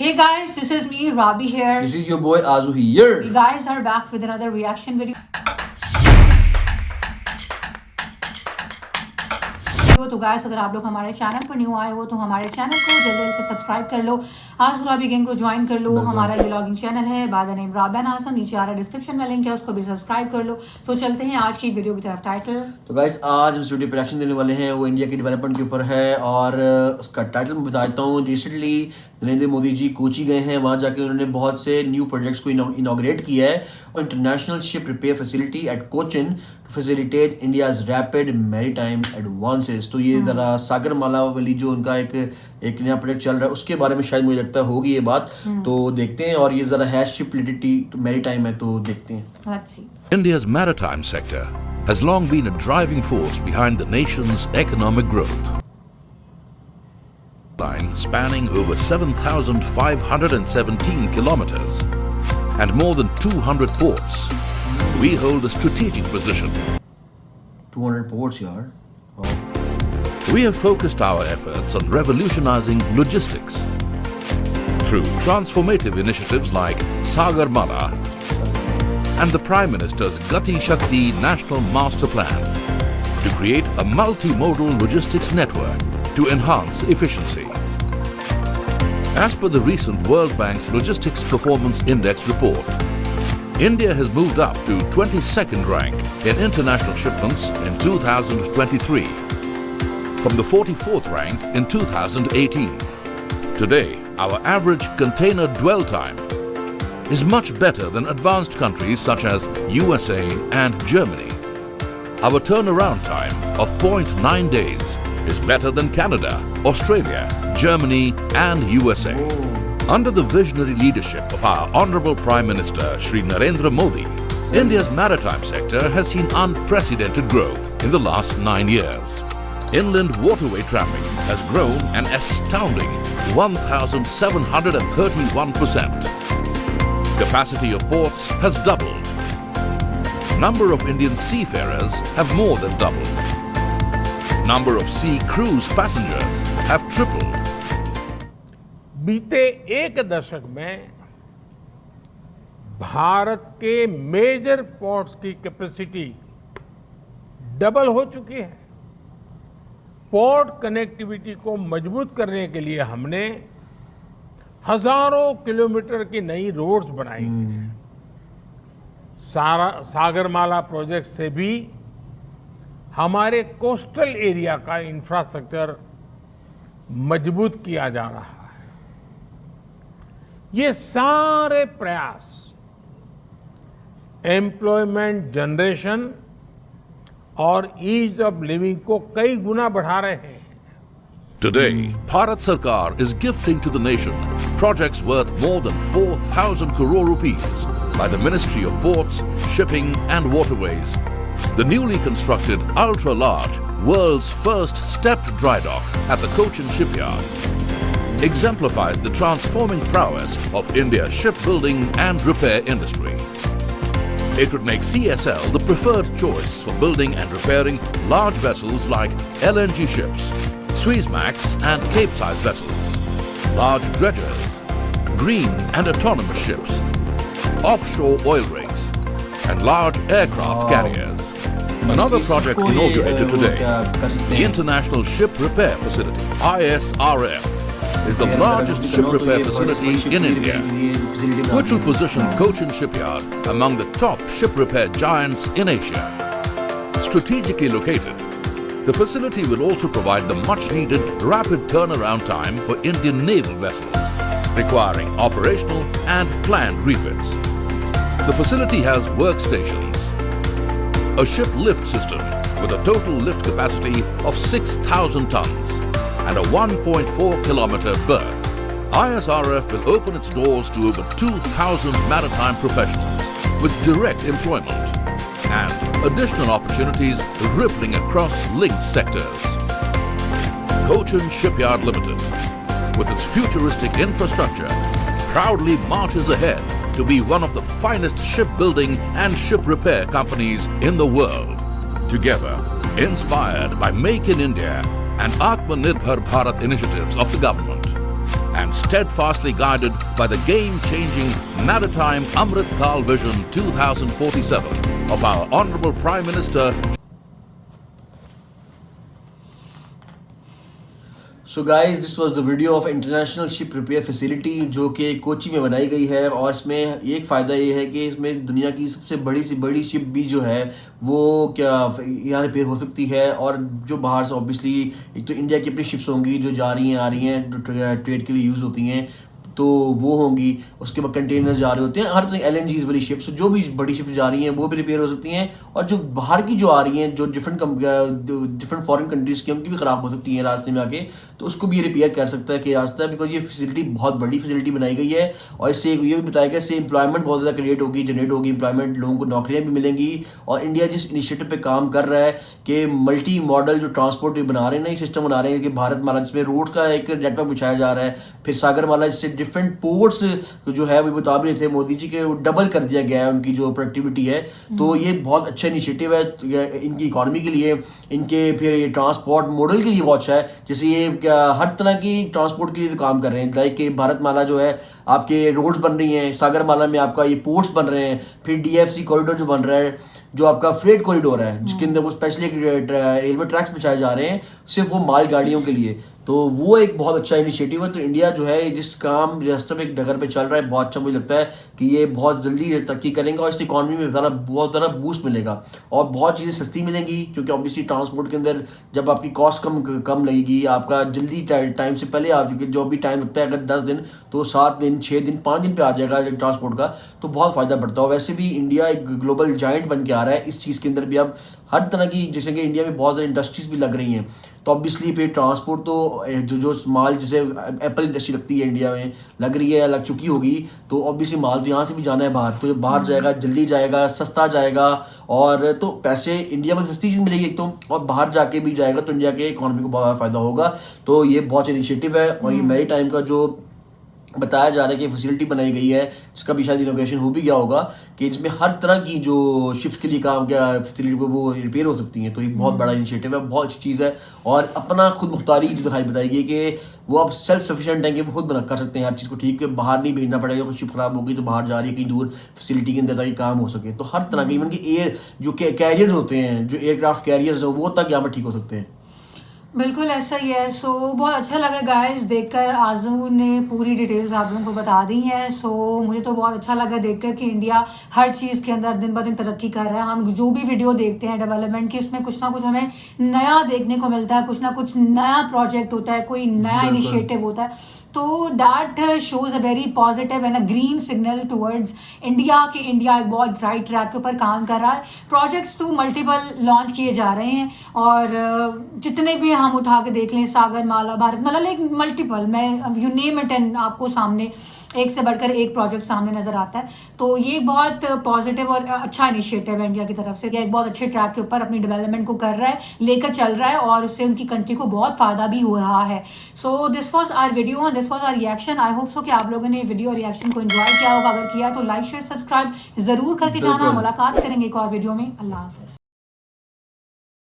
Hey guys, this is me, Rabi here. This is your boy Azu here. You guys are back with another reaction video. तो guys अगर आप लोग हमारे channel पर new आए हो तो हमारे चैनल को जल्दी से सब्सक्राइब कर लो, आज़ुराबी गैंग को ज्वाइन कर लो। हमारा ये व्लॉगिंग चैनल है बाय द नेम राबिया नासम, नीचे आ रहा डिस्क्रिप्शन में लिंक है, उसको भी सब्सक्राइब कर लो। तो चलते हैं आज की वीडियो की तरफ। टाइटल तो गाइस आज हम इस वीडियो पे रिएक्शन देने वाले हैं, वो इंडिया के डेवलपमेंट के ऊपर है और उसका टाइटल मैं बता देता हूँ। रिसेंटली नरेंद्र मोदी जी कोची गए हैं, वहाँ जाके उन्होंने बहुत से न्यू प्रोजेक्ट्स को इनॉग्रेट किया है और international ship repair facility at Cochin to facilitate India's rapid maritime advances. तो ये जरा सागरमाला वाली जो उनका एक नया प्रोजेक्ट चल रहा है उसके बारे में शायद मुझे लगता है होगी ये बात। तो देखते हैं, और ये जरा है शिप रिलेटेड मैरीटाइम है, तो देखते हैं। India's maritime sector has long been a driving force behind the nation's economic growth. Line spanning over 7,517 kilometers and more than 200 ports, we hold a strategic position. 200 ports, yaar. Wow. We have focused our efforts on revolutionizing logistics through transformative initiatives like Sagarmala and the Prime Minister's Gati Shakti National Master Plan to create a multimodal logistics network to enhance efficiency. As per the recent World Bank's Logistics Performance Index report, India has moved up to 22nd rank in international shipments in 2023 from the 44th rank in 2018. Today, our average container dwell time is much better than advanced countries such as USA and Germany. Our turnaround time of 0.9 days is better than Canada, Australia, Germany and USA. Under the visionary leadership of our Honorable Prime Minister Shri Narendra Modi, India's maritime sector has seen unprecedented growth in the last 9 years. Inland waterway traffic has grown an astounding 1,731%. Capacity of ports has doubled. Number of Indian seafarers have more than doubled. Number of sea cruise passengers have tripled. बीते एक दशक में भारत के major ports की capacity double हो चुकी है। Port connectivity को मजबूत करने के लिए हमने हजारों किलोमीटर की नई रोड्स बनाई हैं। सागरमाला प्रोजेक्ट से भी हमारे कोस्टल एरिया का इंफ्रास्ट्रक्चर मजबूत किया जा रहा है। ये सारे प्रयास एम्प्लॉयमेंट जनरेशन और ईज ऑफ लिविंग को कई गुना बढ़ा रहे हैं। Today, Bharat Sarkar is gifting to the nation projects worth more than 4,000 crore rupees by the Ministry of Ports, Shipping and Waterways. The newly constructed ultra-large, world's first stepped dry dock at the Cochin shipyard exemplifies the transforming prowess of India's shipbuilding and repair industry. It would make CSL the preferred choice for building and repairing large vessels like LNG ships, Suezmax and Cape-size vessels, large dredgers, green and autonomous ships, offshore oil rigs, and large aircraft carriers. Another project inaugurated today, the International Ship Repair Facility, ISRF, is the largest ship repair facility in India, which will position Cochin Shipyard among the top ship repair giants in Asia. Strategically located, the facility will also provide the much-needed rapid turnaround time for Indian naval vessels, requiring operational and planned refits. The facility has workstations, a ship lift system with a total lift capacity of 6,000 tons and a 1.4-kilometer berth. ISRF will open its doors to over 2,000 maritime professionals with direct employment and additional opportunities rippling across linked sectors. Cochin Shipyard Limited, with its futuristic infrastructure, proudly marches ahead to be one of the finest shipbuilding and ship repair companies in the world. Together, inspired by Make in India and Atmanirbhar Bharat initiatives of the government, and steadfastly guided by the game-changing Maritime Amrit Kal Vision 2047 of our Honorable Prime Minister. So guys this was the video of international ship repair facility जो कि कोची में बनाई गई है। और इसमें एक फ़ायदा ये है कि इसमें दुनिया की सबसे बड़ी सी बड़ी शिप भी जो है वो क्या यहाँ रिपेयर हो सकती है। और जो बाहर से ऑब्वियसली एक तो इंडिया की अपनी शिप्स होंगी जो जा रही हैं आ रही हैं, जो ट्रेड के लिए यूज़ होती हैं, तो वो होंगी। उसके बाद कंटेनर्स जा रहे होते हैं, हर तरह LNGs वाली शिप्स जो भी बड़ी शिप्स जा रही हैं वो भी रिपेयर हो सकती हैं। और जो बाहर की जो आ रही हैं जो डिफरेंट फॉरेन कंट्रीज़ की, उनकी भी ख़राब हो सकती हैं रास्ते में आके, तो उसको भी रिपेयर कर सकता है कि रास्ता है। बिकॉज ये फैसिलिटी बहुत बड़ी फैसिलिटी बनाई गई है और इससे ये भी बताया गया इससे एम्प्लॉयमेंट बहुत ज़्यादा क्रिएट होगी, जनरेट होगी एम्प्लॉयमेंट, लोगों को नौकरियाँ भी मिलेंगी। और इंडिया जिस इनिशिएटिव पे काम कर रहा है कि मल्टी मॉडल जो ट्रांसपोर्ट बना रहे हैं ना, ये सिस्टम बना रहे हैं कि भारत माला जिसमें रोड का एक नेटवर्क बिछाया जा रहा है, फिर सागर माला जिससे डिफरेंट पोर्ट्स जो है वो बता भी रहे थे मोदी जी के, डबल कर दिया गया है उनकी जो प्रोडक्टिविटी है। तो ये बहुत अच्छा इनिशिएटिव है इनकी इकॉनमी के लिए, इनके फिर ये ट्रांसपोर्ट मॉडल के लिए बहुत अच्छा है। जैसे ये हर तरह की ट्रांसपोर्ट के लिए काम कर रहे हैं, लाइक कि भारत माला जो है आपके रोड्स बन रही हैं, सागर माला में आपका ये पोर्ट्स बन रहे हैं, फिर DFC कॉरिडोर जो बन रहा है, जो आपका फ्रेट कॉरिडोर है जिसके अंदर वो स्पेशली रेलवे ट्रैक्स बिछाए जा रहे हैं सिर्फ वो माल गाड़ियों के लिए। तो वो एक बहुत अच्छा इनिशिएटिव है। तो इंडिया जो है जिस काम रास्ते में एक डगर पे चल रहा है, बहुत अच्छा मुझे लगता है कि ये बहुत जल्दी तरक्की करेंगे और इस इकॉनमी में बहुत ज़्यादा बूस्ट मिलेगा और बहुत चीज़ें सस्ती मिलेंगी। क्योंकि ऑब्वियसली ट्रांसपोर्ट के अंदर जब आपकी कॉस्ट कम लगेगी, आपका जल्दी टाइम से पहले आप जो भी टाइम लगता है अगर 10 दिन तो 7 दिन 6 दिन 5 दिन पे आ जाएगा ट्रांसपोर्ट का, तो बहुत फ़ायदा बढ़ता है। वैसे भी इंडिया एक ग्लोबल जाइंट बन के आ रहा है इस चीज़ के अंदर भी। अब हर तरह की, जैसे कि इंडिया में बहुत सारी इंडस्ट्रीज भी लग रही हैं, तो ऑब्वियसली फिर ट्रांसपोर्ट तो जो माल जैसे एप्पल इंडस्ट्री लगती है इंडिया में, लग रही है, लग चुकी होगी, तो ऑब्वियसली माल तो यहाँ से भी जाना है बाहर, तो बाहर जाएगा, जल्दी जाएगा, सस्ता जाएगा और तो पैसे इंडिया में सस्ती चीज़ मिलेगी एक तो, और बाहर जाके भी जाएगा तो इंडिया के इकॉनमी को बहुत फ़ायदा होगा। तो ये बहुत इनिशिएटिव है। और ये मैरीटाइम का जो बताया जा रहा है कि फैसिलिटी बनाई गई है जिसका भी शायद इनोग्रेशन हो भी गया होगा, कि इसमें हर तरह की जो शिप्स के लिए काम किया फैसिलिटी को वो रिपेयर हो सकती हैं। तो ये बहुत बड़ा इनिशिएटिव है, बहुत अच्छी चीज़ है। और अपना खुद मुख्तारी जो दिखाई बताई गई कि वो अब सेल्फ सफिशिएंट हैं कि वो खुद बना कर सकते हैं हर चीज़ को, ठीक है, बाहर नहीं भेजना पड़ेगा। कोई शिप खराब होगी तो बाहर जा रही है कहीं दूर, फैसिलिटी के अंदर जाके काम हो सके। तो हर तरह के इवन कि एयर जो कैरियर्स होते हैं, जो एयरक्राफ्ट कैरियर्स हैं, वो तक यहाँ पर ठीक हो सकते हैं। बिल्कुल ऐसा ही है। सो बहुत अच्छा लगा गाइस देखकर, आजू ने पूरी डिटेल्स आप लोगों को बता दी हैं। सो मुझे तो बहुत अच्छा लगा देखकर कि इंडिया हर चीज़ के अंदर दिन ब दिन तरक्की कर रहा है। हम जो भी वीडियो देखते हैं डेवलपमेंट की, उसमें कुछ ना कुछ हमें नया देखने को मिलता है, कुछ ना कुछ नया प्रोजेक्ट होता है, कोई नया इनिशिएटिव होता है। तो that shows a very positive and a green signal towards India कि इंडिया एक बहुत राइट ट्रैक के ऊपर काम कर रहा है। प्रोजेक्ट्स तो मल्टीपल लॉन्च किए जा रहे हैं और जितने भी हम उठा के देख लें, सागर माला, भारत माला, लाइक मल्टीपल, मैं यू नेम इट एंड आपको सामने एक से बढ़कर एक प्रोजेक्ट सामने नजर आता है। तो ये बहुत पॉजिटिव और अच्छा इनिशिएटिव है इंडिया की तरफ से, एक बहुत अच्छे ट्रैक के ऊपर अपनी डेवलपमेंट को कर रहा है, लेकर चल रहा है और उससे उनकी कंट्री को बहुत फायदा भी हो रहा है। So this was our video, this was our reaction. I hope so कि आप लोगों ने वीडियो रिएक्शन को एंजॉय किया होगा। अगर किया तो लाइक शेयर सब्सक्राइब जरूर करके जाना। मुलाकात करेंगे एक और वीडियो में। अल्लाह हाफिज।